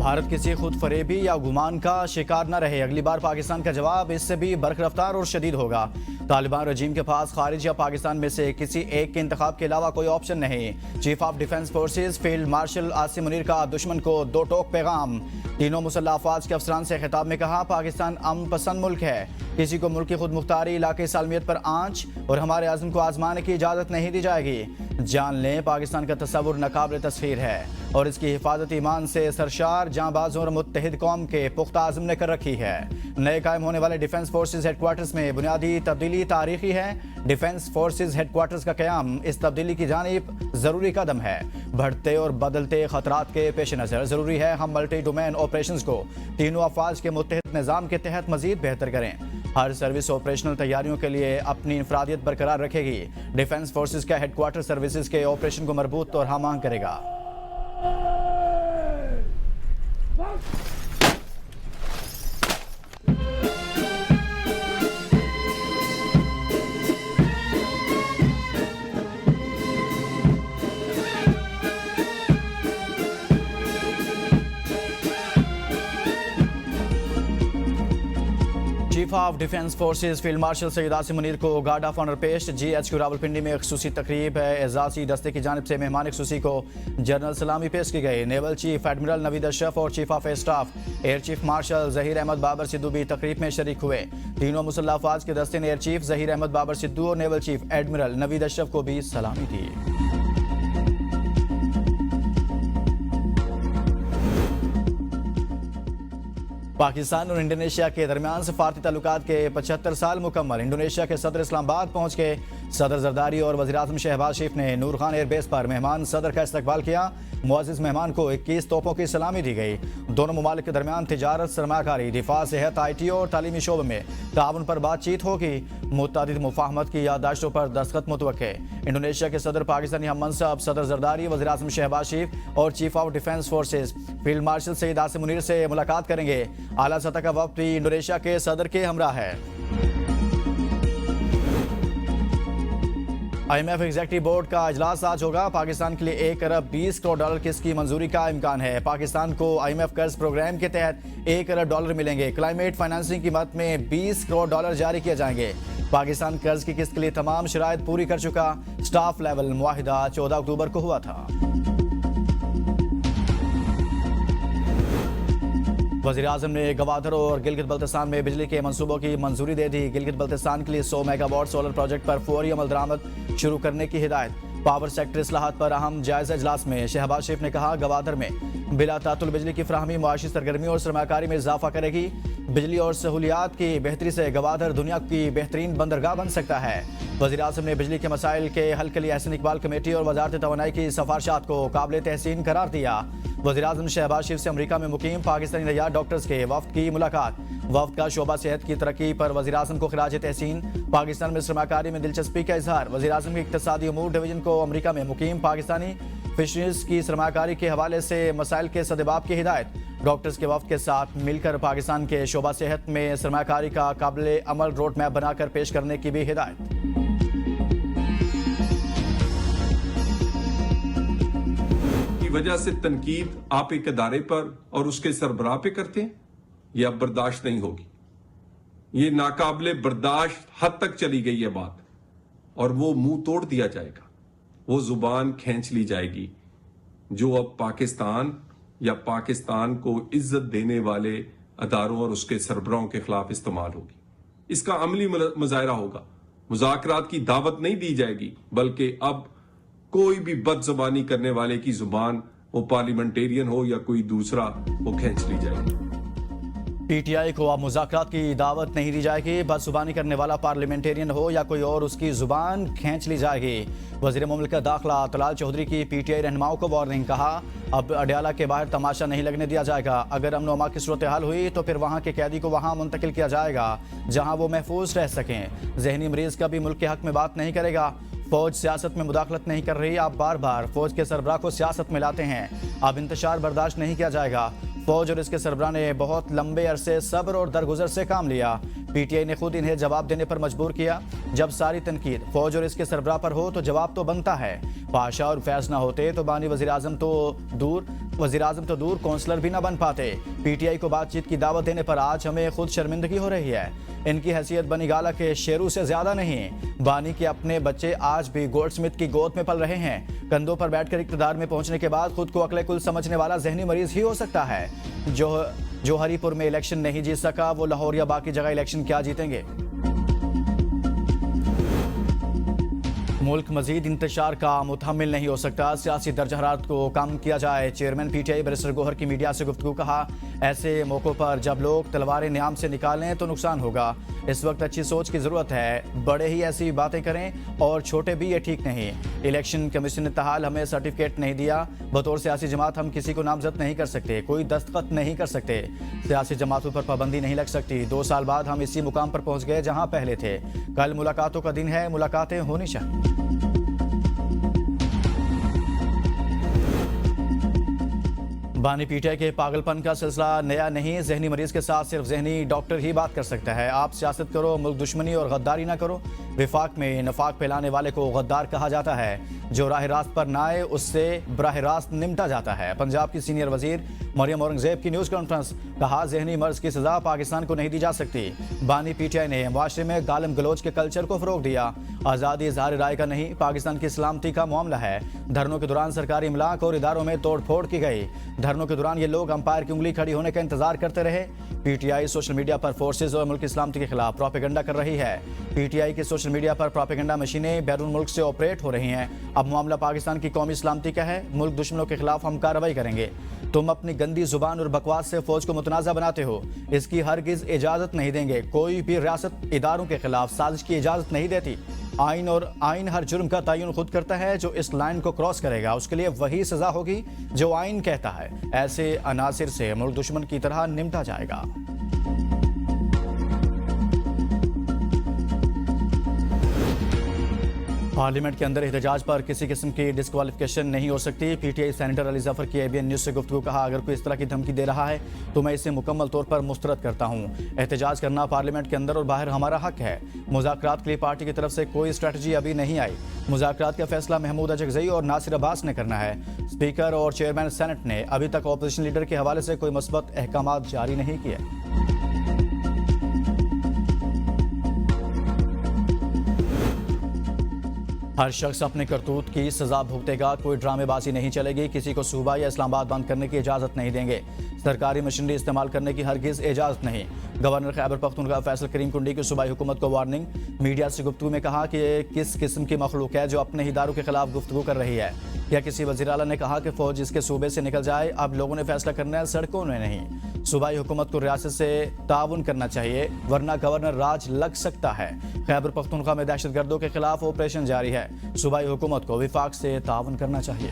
भारत किसी खुद फरेबी या गुमान का शिकार न रहे। अगली बार पाकिस्तान का जवाब इससे भी बरखरफ्तार और शदीद होगा। तालिबान रजीम के पास खारिज या पाकिस्तान में से किसी एक के इंतखाब के अलावा कोई ऑप्शन नहीं। Chief of defence forces field marshal Asim Munir का दुश्मन को दो टोक पैगाम। तीनों मुसल्लह अफवाज के अफसरान से खिताब में कहा, पाकिस्तान अमन पसंद मुल्क है, किसी को मुल्क की खुद मुख्तारी इलाके सालमियत पर आंच और हमारे आज़म को आजमाने की इजाज़त नहीं दी जाएगी। जान लें, पाकिस्तान का तस्वुर नाकाबिल तस्वीर है और इसकी हिफाजत ईमान से सरशार जांबाज और मुत्तहिद कौम के पुख्ता आज़म ने कर रखी है। नए कायम होने वाले डिफेंस फोर्सेज हेडक्वार्टर्स में बुनियादी तब्दीली तारीखी है। डिफेंस फोर्सेज हेडक्वार्टर्स का क़याम इस तब्दीली की जानिब ज़रूरी कदम है। बढ़ते और बदलते खतरात के पेश नज़र ज़रूरी है हम मल्टी डोमेन ऑपरेशंस को तीनों अफवाज के मुत्तहिद निज़ाम के तहत मज़ीद बेहतर करें। हर सर्विस ऑपरेशनल तैयारियों के लिए अपनी इंफरादियत बरकरार रखेगी। डिफेंस फोर्सेज का हेडक्वार्टर सर्विसेज के ऑपरेशन को मरबूत और हम करेगा। Chief of defence forces field marshal Syed Asim Munir को गार्ड ऑफ ऑनर पेश। GHQ रावलपिंडी में खसूसी तकरीब है। एजाजी दस्ते की जानिब से मेहमान खसूसी को जनरल सलामी पेश की गई। Naval chief admiral Naveed Ashraf और chief of staff air chief marshal Zaheer Ahmed Babar Sidhu भी तकरीब में शरीक हुए। तीनों मुसल्लह अफवाज के दस्ते ने एयर चीफ जहीर अहमद बाबर सिद्धू और naval chief admiral Naveed Ashraf को भी सलामी दी। पाकिस्तान और इंडोनेशिया के दरमियान सफारती ताल्लुकात के 75 साल मुकम्मल। इंडोनेशिया के सदर इस्लामाबाद पहुंच के सदर जरदारी और वज़ीर आज़म शहबाज शरीफ ने नूर खान एयरबेस पर मेहमान सदर का इस्तकबाल किया। मुअज़्ज़िज़ मेहमान को 21 तोपों की सलामी दी गई। दोनों ममालिक के दरमियान तिजारत, सरमायाकारी, दिफा, सेहत, IT और तालीमी शोबे में ताउन पर बातचीत होगी। मुतअद्दिद मुफाहमत की याददाश्तों पर दस्तखत मुतवक्के। इंडोनेशिया के सदर पाकिस्तानी हम मनसब सदर जरदारी, वज़ीर आज़म शहबाज शरीफ और chief of defence forces field marshal Syed Asim Munir से मुलाकात करेंगे। आला सतह का वक्त भी इंडोनेशिया के सदर के हमरा है। IMF एग्जीक्यूटिव बोर्ड का इजलास आज होगा। पाकिस्तान के लिए 1 अरब 20 करोड़ डॉलर किस्त की मंजूरी का इम्कान है। पाकिस्तान को IMF कर्ज प्रोग्राम के तहत 1 अरब डॉलर मिलेंगे। क्लाइमेट फाइनेंसिंग की मद में 20 करोड़ डॉलर जारी किए जाएंगे। पाकिस्तान कर्ज की किस्त के लिए तमाम शराइत पूरी कर चुका। स्टाफ लेवल मुआहिदा 14 अक्टूबर को हुआ था। वज़ीर आज़म ने गवादर और गिलगित बल्तिस्तान में बिजली के मंसूबों की मंजूरी दे दी। गिलगित बल्तिस्तान के लिए 100 मेगावाट सोलर प्रोजेक्ट पर फौरी अमल दरामद शुरू करने की हिदायत। पावर सेक्टर इस्लाहात पर अहम जायजा इजलास में शहबाज शरीफ ने कहा, गवादर में बिला तातुल बिजली की फ्राहमी मुआशी सरगर्मी और सरमायाकारी में इजाफा करेगी। बिजली और सहूलियात की बेहतरी से गवादर दुनिया की बेहतरीन बंदरगाह बन सकता है। वज़ीर आज़म ने बिजली के मसाइल के हल के लिए एहसन इकबाल कमेटी और वजारत तवानाई की सिफारिशात को काबिल तहसीन करार दिया। वज़ीर आज़म शहबाज शरीफ से अमरीका में मुकीम पाकिस्तानी नैयार डॉक्टर्स के वफ्द की मुलाकात। वफ्द का शोबा सेहत की तरक्की पर वज़ीर आज़म को खिराज तहसीन। पाकिस्तान में सरमायाकारी में दिलचस्पी का इजहार। वज़ीर आज़म के इक़्तिसादी उमूर डिवीजन को अमरीका में मुकीम पाकिस्तानी फिशरीज की सरमायाकारी के हवाले से मसाइल के सदबाब की हिदायत। डॉक्टर्स के वफ्द के साथ मिलकर पाकिस्तान के शोबा सेहत में सरमायाकारी का काबिल अमल रोड मैप बनाकर पेश करने की भी हिदायत। वजह से तनकीद आप एक इदारे पर और उसके सरबराह पे करते हैं, यह अब बर्दाश्त नहीं होगी। ये नाकाबिले बर्दाश्त हद तक चली गई है बात और वो मुंह तोड़ दिया जाएगा, वो जुबान खींच ली जाएगी जो अब पाकिस्तान या पाकिस्तान को इज्जत देने वाले अदारों और उसके सरबराहों के खिलाफ इस्तेमाल होगी। इसका अमली मुजाहरा होगा। मुज़ाकरात की दावत नहीं दी जाएगी, बल्कि अब कोई भी बदजुबानी करने वाले की जुबान, वो पार्लियामेंटेरियन हो या कोई दूसरा, वो खींच ली जाएगी। PTI को अब मुज़ाकरात की दावत नहीं दी जाएगी। बदजुबानी करने वाला पार्लियामेंटेरियन हो या कोई और, उसकी जुबान खींच ली जाएगी। वज़ीर मुमलिकत दाखिला तलाल चौधरी की PTI रहनुमाओं को वार्निंग। कहा, अब अडयाला के बाहर तमाशा नहीं लगने दिया जाएगा। अगर अमन अमा की सूरत हाल हुई तो फिर वहाँ के कैदी को वहाँ मुंतकिल किया जाएगा जहाँ वो महफूज रह सकें। जहनी मरीज का भी मुल्क के हक में बात नहीं करेगा। फौज सियासत में मुदाखलत नहीं कर रही। आप बार बार फौज के सरबराह को सियासत में लाते हैं। अब इंतशार बर्दाश्त नहीं किया जाएगा। फौज और इसके सरबराह ने बहुत लंबे अरसे सब्र और दरगुजर से काम लिया। पीटीआई ने खुद इन्हें जवाब देने पर मजबूर किया। जब सारी तनकीद फौज और इसके सरबराह पर हो तो जवाब तो बनता है। पाशा और फैज ना होते तो बानी वजीर आजम तो दूर कौंसलर भी ना बन पाते। पीटीआई को बातचीत की दावत देने पर आज हमें खुद शर्मिंदगी हो रही है। इनकी हैसियत बनी गाला के शेरू से ज्यादा नहीं। बानी के अपने बच्चे आज भी गोल्डस्मिथ की गोद में पल रहे हैं। कंधों पर बैठकर इक़्तिदार में पहुंचने के बाद खुद को अक्ल कुल समझने वाला जहनी मरीज ही हो सकता है। जो हरीपुर में इलेक्शन नहीं जीत सका वो लाहौर या बाकी जगह इलेक्शन क्या जीतेंगे। मुल्क मजीद इंतशार का मुतहम्मिल नहीं हो सकता। सियासी दर्ज हरारत को कम किया जाए। चेयरमैन पीटीआई बैरिस्टर गौहर की मीडिया से गुफ्तगू। कहा, ऐसे मौक़ों पर जब लोग तलवारें न्याम से निकालें तो नुकसान होगा। इस वक्त अच्छी सोच की ज़रूरत है। बड़े ही ऐसी बातें करें और छोटे भी, ये ठीक नहीं। इलेक्शन कमीशन ने तहाल हमें सर्टिफिकेट नहीं दिया। बतौर सियासी जमात हम किसी को नामजद नहीं कर सकते, कोई दस्तखत नहीं कर सकते। सियासी जमातों पर पाबंदी नहीं लग सकती। 2 साल बाद हम इसी मुकाम पर पहुँच गए जहाँ पहले थे। कल मुलाकातों का दिन है, मुलाकातें होनी चाहिए। बानी पीटीआई के पागलपन का सिलसिला नया नहीं। जहनी मरीज के साथ सिर्फ जहनी डॉक्टर ही बात कर सकता है। आप सियासत करो, मुल्क दुश्मनी और गद्दारी ना करो। विफाक में नफाक फैलाने वाले को गद्दार कहा जाता है। जो राह रास्त पर ना आए उससे बराह रास्त निमटा जाता है। पंजाब की सीनियर वजीर मरियम औरंगजेब की न्यूज़ कॉन्फ्रेंस। कहा, जहनी मर्ज की सजा पाकिस्तान को नहीं दी जा सकती। बानी पीटीआई ने मुआशरे में गालम गलोच के कल्चर को फरोग दिया। आज़ादी इजहार राय का नहीं, पाकिस्तान की सलामती का मामला है। धरनों के दौरान सरकारी इमलाक और इदारों में तोड़ फोड़ की गई। धरनों के दौरान ये लोग अंपायर की उंगली खड़ी होने का इंतजार करते रहे। पीटीआई सोशल मीडिया पर फोर्सेज और मुल्क की सलामती के खिलाफ प्रोपेगेंडा कर रही है। पीटीआई की सोशल मीडिया पर प्रोपेगेंडा मशीनें बैरून मुल्क से ऑपरेट हो रही हैं। अब मामला पाकिस्तान की कौमी सलामती का है। मुल्क दुश्मनों के खिलाफ हम कार्रवाई करेंगे। तुम अपनी गंदी जुबान और बकवास से फौज को मुतनाज़ा बनाते हो। इसकी हरगिज इजाजत नहीं देंगे। कोई भी रियासत इदारों के खिलाफ साजिश की इजाजत नहीं देती। आइन हर जुर्म का तयन खुद करता है। जो इस लाइन को क्रॉस करेगा उसके लिए वही सजा होगी जो आइन कहता है। ऐसे अनासिर से मुल्क दुश्मन की तरह निमटा जाएगा। पार्लियामेंट के अंदर एहतजाज पर किसी किस्म की डिस्क्वालिफिकेशन नहीं हो सकती। पीटीआई सेनेटर अली जफर की एबीएन न्यूज़ से गुफ्तगू। कहा, अगर कोई इस तरह की धमकी दे रहा है तो मैं इसे मुकम्मल तौर पर मुस्तरद करता हूँ। एहतजाज करना पार्लियामेंट के अंदर और बाहर हमारा हक है। मुज़ाकरात के लिए पार्टी की तरफ से कोई स्ट्रेटजी अभी नहीं आई। मुज़ाकरात का फैसला महमूद अजगज़ई और नासिर अब्बास ने करना है। स्पीकर और चेयरमैन सेनेट ने अभी तक अपोजिशन लीडर के हवाले से कोई मुस्बत अहकामात जारी नहीं किए। हर शख्स अपने करतूत की सजा भुगतेगा। कोई ड्रामेबाजी नहीं चलेगी। किसी को सूबा या इस्लामाबाद बंद करने की इजाज़त नहीं देंगे। सरकारी मशीनरी इस्तेमाल करने की हरगिज़ इजाज़त नहीं। गवर्नर खैबर पख्तूनख्वा फैसल करीम कुंडी की सूबाई हुकूमत को वार्निंग। मीडिया से गुफ्तगू में कहा कि किस किस्म की मखलूक है जो अपने इदारों के खिलाफ गुफ्तगू कर रही है। या किसी वज़ीर आला ने कहा कि फ़ौज इसके सूबे से निकल जाए। अब लोगों ने फैसला करना है, सड़कों में नहीं। सूबाई हुकूमत को रियासत से ताउन करना चाहिए वरना गवर्नर राज लग सकता है। खैबर पख्तूनख्वा में दहशतगर्दों के खिलाफ ऑपरेशन जारी है। सूबाई हुकूमत को विफाक से ताउन करना चाहिए।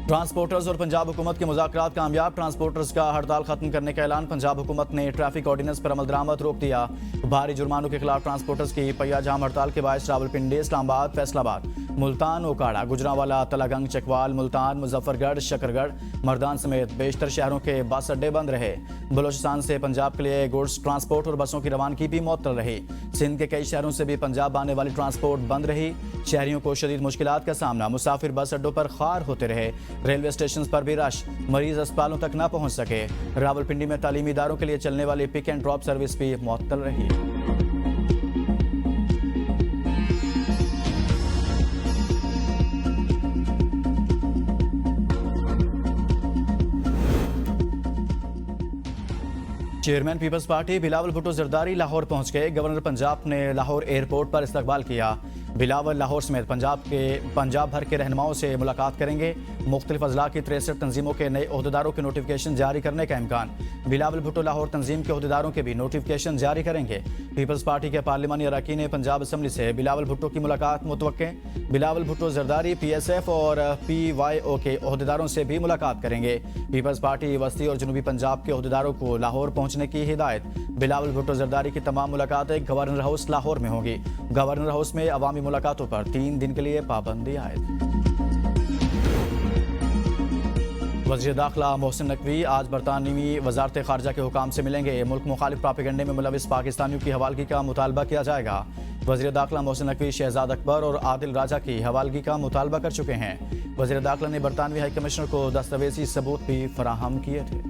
ट्रांसपोर्टर्स और पंजाब हुकूमत के मुज़ाकरात कामयाब। ट्रांसपोर्टर्स का हड़ताल खत्म करने का ऐलान। पंजाब हुकूमत ने ट्रैफिक ऑर्डिनेंस पर अमल दरामद रोक दिया। भारी जुर्मानों के खिलाफ ट्रांसपोर्टर्स की पहिया जाम हड़ताल के बायस रावलपिंडी, इस्लामाबाद, फैसलाबाद, मुल्तान, ओकाड़ा, गुजरांवाला, तलागंग, चकवाल, मुल्तान, मुजफ्फरगढ़, शकरगढ़, मर्दान समेत बेशतर शहरों के बस अड्डे बंद रहे। बलोचिस्तान से पंजाब के लिए गुड्स ट्रांसपोर्ट और बसों की रवानगी भी मुअत्तल रही। सिंध के कई शहरों से भी पंजाब आने वाली ट्रांसपोर्ट बंद रही। शहरियों को शदीद मुश्किलात का सामना। मुसाफिर बस अड्डों पर खार होते रहे। रेलवे स्टेशन पर भी रश। मरीज अस्पतालों तक न पहुंच सके। रावलपिंडी में तालीमी इदारों के लिए चलने वाली पिक एंड ड्रॉप सर्विस भी मुअत्तल रही। Chairman Peoples Party Bilawal Bhutto Zardari Lahore पहुंच गए। गवर्नर पंजाब ने लाहौर एयरपोर्ट पर इस्तकबाल किया। बिलावल लाहौर समेत पंजाब भर के रहनुमाओं से मुलाकात करेंगे। मुख्तलिफ अजला की 63 तंजीमों के नए अहदेदारों के नोटिफिकेशन जारी करने का इम्कान। बिलावल भुट्टो लाहौर तंजीम के अहदेदारों के भी नोटिफिकेशन जारी करेंगे। पीपल्स पार्टी के पार्लिमानी अरकान पंजाब असम्बली से बिलावल भुट्टो की मुलाकात मुतवक्के। बिलावल भुट्टो जरदारी PSF और PYO के अहदेदारों से भी मुलाकात करेंगे। पीपल्स पार्टी वस्ती और जनूबी पंजाब के अहदेदारों को लाहौर पहुंच पहुंचने की हिदायत। बिलावल भुट्टो जरदारी की तमाम मुलाकातें गवर्नर हाउस लाहौर में होंगी। गवर्नर हाउस में अवामी मुलाकातों पर 3 दिन के लिए पाबंदी आयद। वज़ीर दाखिला मोहसिन नकवी आज बरतानवी वजारत खारजा के हुकाम से मिलेंगे। मुल्क मुखालिफ प्रोपेगेंडे में मुलविस पाकिस्तानियों की हवालगी का मुतालबा किया जाएगा। वज़ीर दाखिला मोहसिन नकवी शहजाद अकबर और आदिल राजा की हवालगी का मुतालबा कर चुके हैं। वज़ीर दाखिला ने बरतानवी हाई कमिश्नर को दस्तावेजी सबूत भी फराहम किए थे।